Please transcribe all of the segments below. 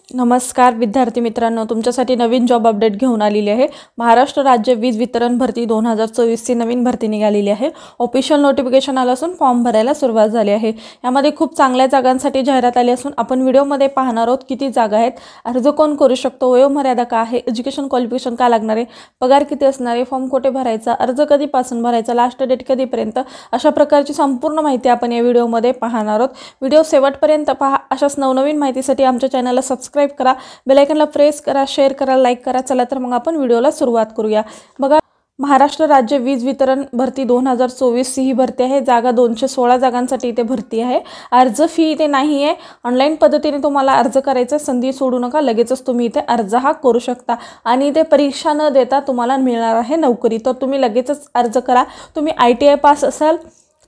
नमस्कार विद्यार्थी मित्रांनो, तुमच्यासाठी नवीन जॉब अपडेट घेऊन आलेली आहे। महाराष्ट्र राज्य वीज वितरण भरती 2024 ची नवीन भरती निघालेली आहे। ऑफिशियल नोटिफिकेशन आलं असून फॉर्म भरायला सुरुवात झाली आहे। यामध्ये खूप चांगल्या जागांसाठी जाहिरात आली असून आपण व्हिडिओमध्ये पाहणार आहोत किती जागा आहेत, अर्ज कोण करू शकतो, वयोमर्यादा काय आहे, एज्युकेशन क्वालिफिकेशन काय लागणार आहे, पगार किती असणार आहे, फॉर्म कुठे भरायचा, अर्ज कधीपासून भरायचा, लास्ट डेट कधीपर्यंत, अशा प्रकारची संपूर्ण माहिती आपण या व्हिडिओमध्ये पाहणार आहोत। व्हिडिओ शेवटपर्यंत पहा। अशाच नवनवीन माहितीसाठी आमच्या चॅनलला सबस्क्राइब करा, बेल आयकॉनला प्रेस करा, शेअर करा, लाईक करा। चला तर मग आपण व्हिडिओला सुरुवात करूया। बघा, महाराष्ट्र राज्य वीज वितरण भरती 2024 ही भरती आहे। जागा 216 जागांसाठी इथे भरती आहे। अर्ज फी इथे नाही आहे, ऑनलाईन पद्धतीने तुम्हाला अर्ज करायचा, संधी सोडू नका, लगेचच तुम्ही इथे अर्ज हा करू शकता आणि इथे परीक्षा न देता तुम्हाला मिळणार आहे नोकरी। तर तुम्ही लगेचच अर्ज करा। तुम्ही ITI पास असाल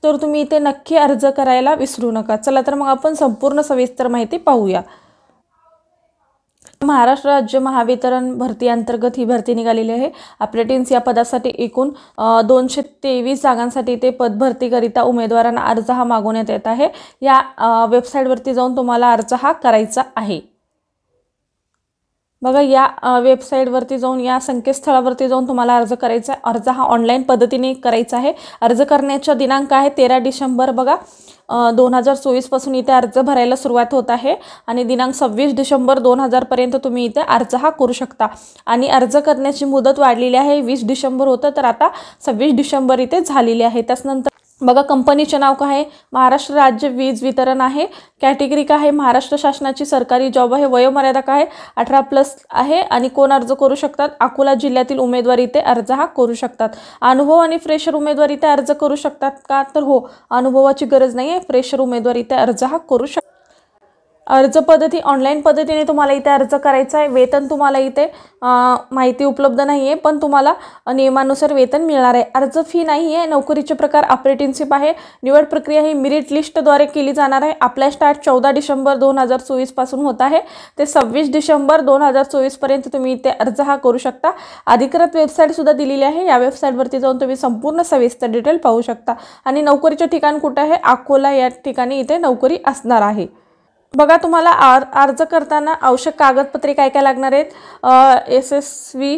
तर तुम्ही इथे नक्की अर्ज करायला विसरू नका। चला तर मग आपण संपूर्ण सविस्तर माहिती पाहूया। महाराष्ट्र राज्य महावितरण भरती अंतर्गत ही भरती निघालेली आहे। अप्रेंटिस या पदासाठी एकूण 223 जागांसाठी ते पद भरतीकरिता उमेदवारांना अर्ज हा मागवण्यात येत आहे। या वेबसाईटवरती जाऊन तुम्हाला अर्ज हा करायचा आहे। बघा, या वेबसाईटवरती जाऊन, या संकेतस्थळावरती जाऊन तुम्हाला अर्ज करायचा आहे। अर्ज हा ऑनलाईन पद्धतीने करायचा आहे। अर्ज करण्याचा दिनांक आहे 13 डिसेंबर। बघा, 2024 पासून इथे अर्ज भरायला सुरुवात होत आहे आणि दिनांक 26 डिसेंबर 2000 पर्यंत तुम्ही इथे अर्ज हा करू शकता आणि अर्ज करण्याची मुदत वाढलेली आहे। 20 डिसेंबर होतं, तर आता 26 डिसेंबर इथे झालेली आहे। त्यानंतर बघा, कंपनीचे नाव काय आहे, महाराष्ट्र राज्य वीज वितरण आहे। कॅटेगरी काय आहे, महाराष्ट्र शासनाची सरकारी जॉब आहे। वयोमर्यादा काय आहे, 18+ आहे आणि कोण अर्ज करू शकतात, अकोला जिल्ह्यातील उमेदवार इथे अर्ज हा करू शकतात। अनुभव आणि फ्रेशर उमेदवार इथे अर्ज करू शकतात का, तर हो, अनुभवाची गरज नाही आहे, फ्रेशर उमेदवार इथे अर्ज हा करू शकतात। अर्ज पद्धती ऑनलाईन पद्धतीने तुम्हाला इथे अर्ज करायचा आहे। वेतन तुम्हाला इथे माहिती उपलब्ध नाही आहे, पण तुम्हाला नियमानुसार वेतन मिळणार आहे। अर्ज फी नाही आहे। नोकरीचे प्रकार अप्रेंटिसशिप आहे। निवड प्रक्रिया ही मेरिट लिस्टद्वारे केली जाणार आहे। अप्लाय स्टार्ट 14 डिसेंबर 2024 पासून होत आहे ते 26 डिसेंबर 2024 पर्यंत तुम्ही इथे अर्ज हा करू शकता। अधिकृत वेबसाईट सुद्धा दिलेली आहे। या वेबसाईटवरती जाऊन तुम्ही संपूर्ण सविस्तर डिटेल पाहू शकता आणि नोकरीचे ठिकाण कुठे आहे, अकोला या ठिकाणी इथे नोकरी असणार आहे। बघा, तुम्हाला अर्ज करताना आवश्यक कागदपत्रे काय काय लागणार आहेत। SSV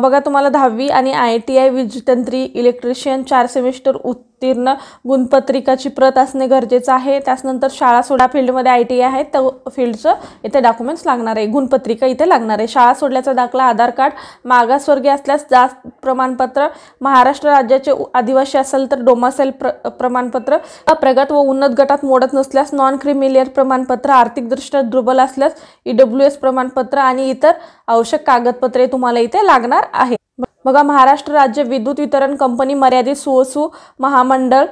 बघा, तुम्हाला 10वी आणि ITI वीजतंत्री इलेक्ट्रिशियन 4 सेमिस्टर उत्तीर्ण गुणपत्रिकाची प्रत असणे गरजेचं आहे। त्यानंतर शाळा सोडा फील्डमध्ये ITI आहे तर फील्डचं इथे डॉक्युमेंट्स लागणार आहे, गुणपत्रिका इथे लागणार आहे। शाळा सोडल्याचा दाखला, आधार कार्ड, मागासवर्गीय असल्यास जात प्रमाणपत्र, महाराष्ट्र राज्याचे आदिवासी असेल तर डोमासाईल प्रमाणपत्र, प्रगत व उन्नत गटात मोडत नसल्यास नॉन क्रिमिलियर प्रमाणपत्र, आर्थिकदृष्ट्या दुर्बल असल्यास EWS प्रमाणपत्र आणि इतर आवश्यक कागदपत्रे तुम्हाला इथे लागणार आहे। बघा, महाराष्ट्र राज्य विद्युत वितरण कंपनी मर्यादित सुओसू महामंडळ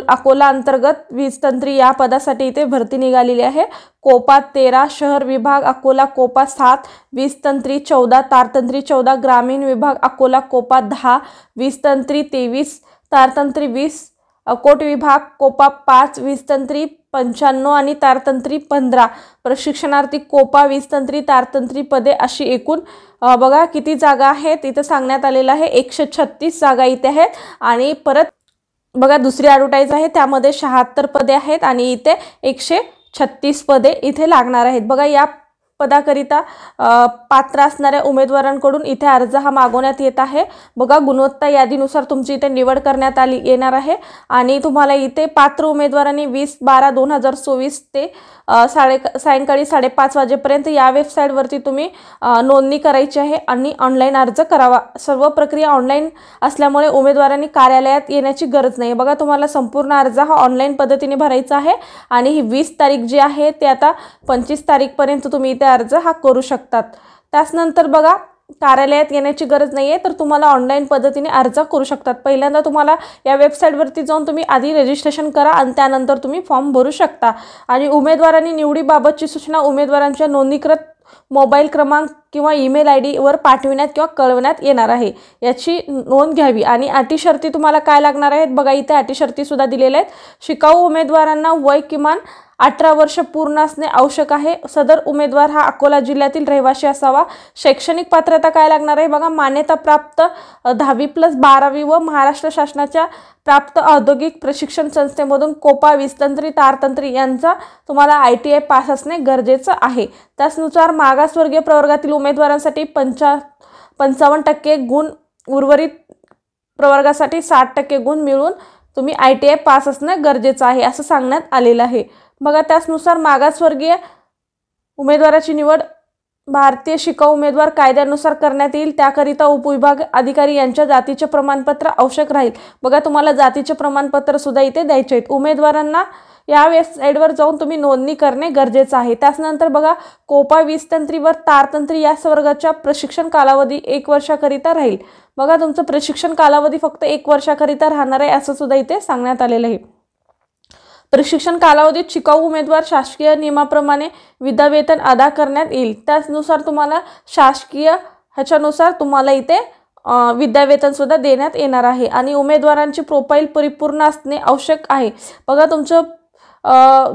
अकोला अंतर्गत वीजतंत्री या पदासाठी इथे भरती निघालेली आहे। कोपा 13, शहर विभाग अकोला कोपा 7, वीजतंत्री 14, तारतंत्री 14, ग्रामीण विभाग अकोला कोपा 10, वीजतंत्री 23, तारतंत्री 20, अकोट विभाग कोपा 5, वीजतंत्री 95 आणि तारतंत्री 15, प्रशिक्षणार्थी कोपा वीजतंत्री तारतंत्री पदे अशी एकूण बघा किती जागा आहेत इथे सांगण्यात आलेलं आहे। 136 जागा इथे आहेत आणि परत बघा, दुसरी ॲडव्हर्टाइज आहे त्यामध्ये 76 पदे आहेत आणि इथे 136 पदे इथे लागणार आहेत। बघा, या पदाकरिता पात्र असणाऱ्या उमेदवारांकडून इथे अर्ज हा मागवण्यात येत आहे। बघा, गुणवत्ता यादीनुसार तुमची इथे निवड करण्यात येणार आहे आणि तुम्हाला इथे पात्र उमेदवारांनी 20/12/2024 ते सायंकाळी 5:30 वाजेपर्यंत या वेबसाईटवरती तुम्ही नोंदणी करायची आहे आणि ऑनलाईन अर्ज करावा। सर्व प्रक्रिया ऑनलाईन असल्यामुळे उमेदवारांनी कार्यालयात येण्याची गरज नाही। बघा, तुम्हाला संपूर्ण अर्ज हा ऑनलाईन पद्धतीने भरायचा आहे आणि ही 20 तारीख जी आहे ते आता 25 तारीखपर्यंत तुम्ही इथे अर्ज हा करू शकतात। त्यानंतर बघा, कार्यालयात येण्याची गरज नाही आहे, तर तुम्हाला ऑनलाईन पद्धतीने अर्ज करू शकतात। पहिल्यांदा तुम्हाला या वेबसाईटवरती जाऊन तुम्ही आधी रजिस्ट्रेशन करा आणि त्यानंतर तुम्ही फॉर्म भरू शकता। आणि उमेदवारांनी निवडीबाबतची सूचना उमेदवारांच्या नोंदणीकृत मोबाईल क्रमांक किंवा ईमेल ID वर पाठविण्यात किंवा कळवण्यात येणार आहे, याची नोंद घ्यावी। आणि अटी शर्ती तुम्हाला काय लागणार आहेत बघा, इथे अटी शर्ती सुद्धा दिलेल्या आहेत। शिकाऊ उमेदवारांना वय किमान 18 वर्ष पूर्ण असणे आवश्यक आहे। सदर उमेदवार हा अकोला जिल्ह्यातील रहिवासी असावा। शैक्षणिक पात्रता काय लागणार आहे बघा, मान्यता प्राप्त 10वी+12वी व महाराष्ट्र शासनाच्या प्राप्त औद्योगिक प्रशिक्षण संस्थेमधून कोपा, वीजतंत्री, तारतंत्री यांचा तुम्हाला ITI पास असणे गरजेचं आहे। त्यानुसार मागासवर्गीय प्रवर्गातील उमेदवारांसाठी 55% गुण, उर्वरित प्रवर्गासाठी 60% गुण मिळून तुम्ही ITI पास असणं गरजेचं आहे असं सांगण्यात आलेलं आहे। बघा त्यानुसार मागासवर्गीय उमेदवाराची निवड भारतीय शिकाऊ उमेदवार कायद्यानुसार करण्यात येईल। त्याकरिता उपविभाग अधिकारी यांच्या जातीचे प्रमाणपत्र आवश्यक राहील। बघा तुम्हाला जातीचे प्रमाणपत्र सुद्धा इथे द्यायचे आहेत। उमेदवारांना या वेबसाईटवर जाऊन तुम्ही नोंदणी करणे गरजेचं आहे। त्यानंतर बघा कोपा, वीजतंत्री व तारतंत्री या वर्गाच्या प्रशिक्षण कालावधी 1 वर्षाकरिता राहील। बघा तुमचं प्रशिक्षण कालावधी फक्त 1 वर्षाकरिता राहणार आहे असं सुद्धा इथे सांगण्यात आलेलं आहे। प्रशिक्षण कालावधीत शिकाऊ उमेदवार शासकीय नियमाप्रमाणे विद्यावेतन अदा करण्यात येईल। त्यानुसार तुम्हाला शासकीय ह्याच्यानुसार तुम्हाला इथे विद्यावेतन सुद्धा देण्यात येणार आहे। आणि उमेदवारांची प्रोफाईल परिपूर्ण असणे आवश्यक आहे। बघा तुमचं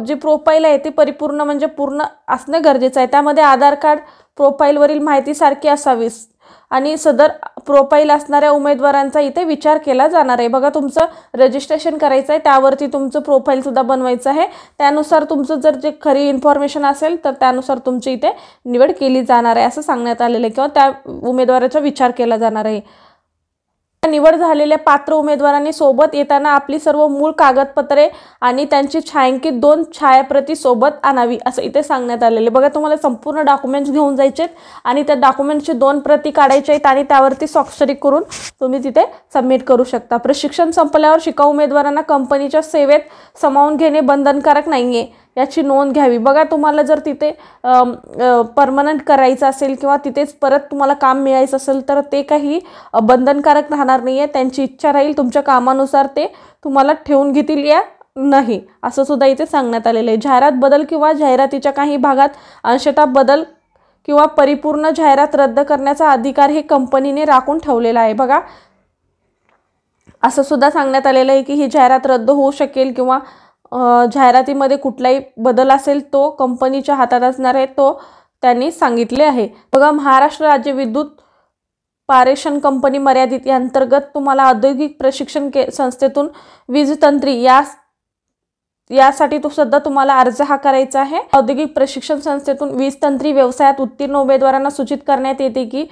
जे प्रोफाईल आहे ते परिपूर्ण म्हणजे पूर्ण असणे गरजेचं आहे। त्यामध्ये आधार कार्ड, प्रोफाईलवरील माहिती सारखी असावी आणि सदर प्रोफाईल असणाऱ्या उमेदवारांचा इथे विचार केला जाणार आहे। बघा तुमचं रजिस्ट्रेशन करायचं आहे, त्यावरती तुमचं प्रोफाईल सुद्धा बनवायचं आहे। त्यानुसार तुमचं जर जे खरी इन्फॉर्मेशन असेल तर त्यानुसार तुमची इथे निवड केली जाणार आहे असं सांगण्यात आलेलं आहे किंवा त्या उमेदवाराचा विचार केला जाणार आहे। निवड झालेल्या पात्र उमेदवारांनी सोबत येताना आपली सर्व मूळ कागदपत्रे आणि त्यांची छायांकित 2 छायाप्रती सोबत आणावी असं इथे सांगण्यात आलेले। बघा तुम्हाला संपूर्ण डॉक्युमेंट्स घेऊन जायचे आणि त्या डॉक्युमेंटची 2 प्रती काढायच्या आहेत आणि त्यावरती स्वाक्षरी करून तुम्ही तिथे सबमिट करू शकता। प्रशिक्षण संपल्यावर शिकाऊ उमेदवारांना कंपनीच्या सेवेत सामावून घेणे बंधनकारक नाहीये, याची नोंद घ्यावी। बघा तुम्हाला जर तिथे परमनंट करायचं असेल किंवा तिथेच परत तुम्हाला काम मिळायचं असेल तर ते काही बंधनकारक राहणार नाहीये। त्यांची इच्छा राहील तुमच्या कामानुसार ते तुम्हाला ठेवून घेतील या नाही असं सुद्धा इथे सांगण्यात आलेलं आहे। जाहिरात बदल किंवा जाहिरातीच्या काही भागात अंशतः बदल किंवा परिपूर्ण जाहिरात रद्द करण्याचा अधिकार हे कंपनीने राखून ठेवलेला आहे। बघा असं सुद्धा सांगण्यात आलेलं आहे की ही जाहिरात रद्द होऊ शकेल किंवा जाहिरातीमध्ये कुठलाही बदल असेल तो कंपनीच्या हातात असणार आहे, तो त्यांनी सांगितले आहे। बघा महाराष्ट्र राज्य विद्युत पारेषण कंपनी मर्यादित या अंतर्गत तुम्हाला औद्योगिक प्रशिक्षण संस्थेतून वीजतंत्री यासाठी तो सुद्धा तुम्हाला अर्ज हा करायचा आहे। औद्योगिक प्रशिक्षण संस्थेतून वीजतंत्री व्यवसायात उत्तीर्ण उमेदवारांना सूचित करण्यात येते की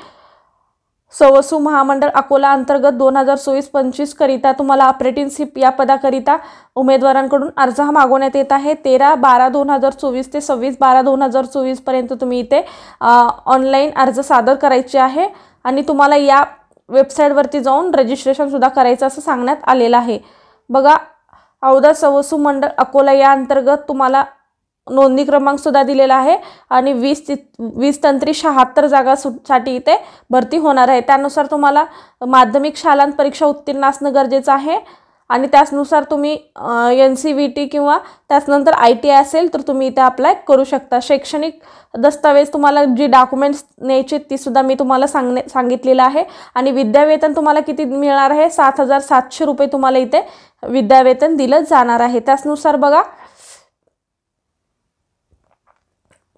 सवसू महामंडळ अकोला अंतर्गत 2024-25 करिता तुम्हाला अप्रेंटिसशिप या पदाकरिता उमेदवारांकडून अर्ज हा मागवण्यात येत आहे। 13/12/2024 ते 26/12/2024 पर्यंत तुम्ही इथे ऑनलाईन अर्ज सादर करायचे आहे आणि तुम्हाला या वेबसाईटवरती जाऊन रजिस्ट्रेशन सुद्धा करायचं असं सांगण्यात आलेलं आहे। बघा औदा सवसू मंडळ अकोला या अंतर्गत तुम्हाला नोंदणी क्रमांक सुद्धा दिलेला आहे आणि 20तंत्री 76 जागांसाठी इथे भरती होणार आहे। त्यानुसार तुम्हाला माध्यमिक शालांत परीक्षा उत्तीर्ण असणं गरजेचं आहे आणि त्यानुसार तुम्ही NCVT किंवा त्यानंतर ITI असेल तर तुम्ही इथे अप्लाय करू शकता। शैक्षणिक दस्तावेज तुम्हाला जी डॉक्युमेंट्स न्यायचे ती सुद्धा मी तुम्हाला सांगितलेलं आहे आणि विद्यावेतन तुम्हाला किती मिळणार आहे 7,700 रुपये तुम्हाला इथे विद्यावेतन दिलं जाणार आहे। त्यानुसार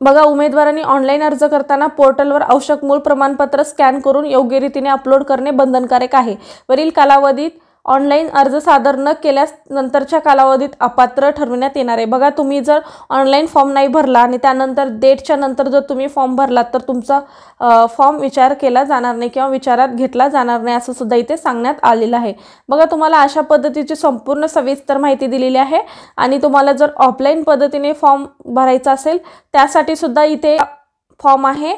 बघा उमेदवारांनी ऑनलाईन अर्ज करताना पोर्टलवर आवश्यक मूळ प्रमाणपत्र स्कॅन करून योग्य रीतीने अपलोड करणे बंधनकारक आहे। वरील कालावधीत ऑनलाईन अर्ज सादर न केल्यास नंतरच्या कालावधीत अपात्र ठरविण्यात येणार आहे। बघा तुम्ही जर ऑनलाईन फॉर्म नाही भरला आणि त्यानंतर डेटच्या नंतर जर तुम्ही फॉर्म भरलात तर तुमचा फॉर्म विचार केला जाणार नाही किंवा विचारात घेतला जाणार नाही असं सुद्धा इथे सांगण्यात आलेलं आहे। बघा तुम्हाला अशा पद्धतीची संपूर्ण सविस्तर माहिती दिलेली आहे आणि तुम्हाला जर ऑफलाईन पद्धतीने फॉर्म भरायचा असेल त्यासाठी सुद्धा इथे फॉर्म आहे,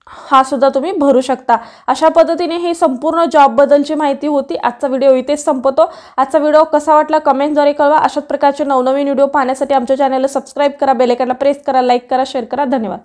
हा सुद्धा तुम्ही भरू शकता। अशा पद्धतीने ही संपूर्ण जॉब बद्दलची माहिती होती। आजचा व्हिडिओ इथेच संपतो। आजचा व्हिडिओ कसा वाटला कमेंटद्वारे कळवा। अशाच प्रकारचे नवनवीन व्हिडिओ पाहण्यासाठी आमच्या चॅनलला सबस्क्राइब करा, बेल आयकॉनला प्रेस करा, लाईक करा, शेअर करा। धन्यवाद।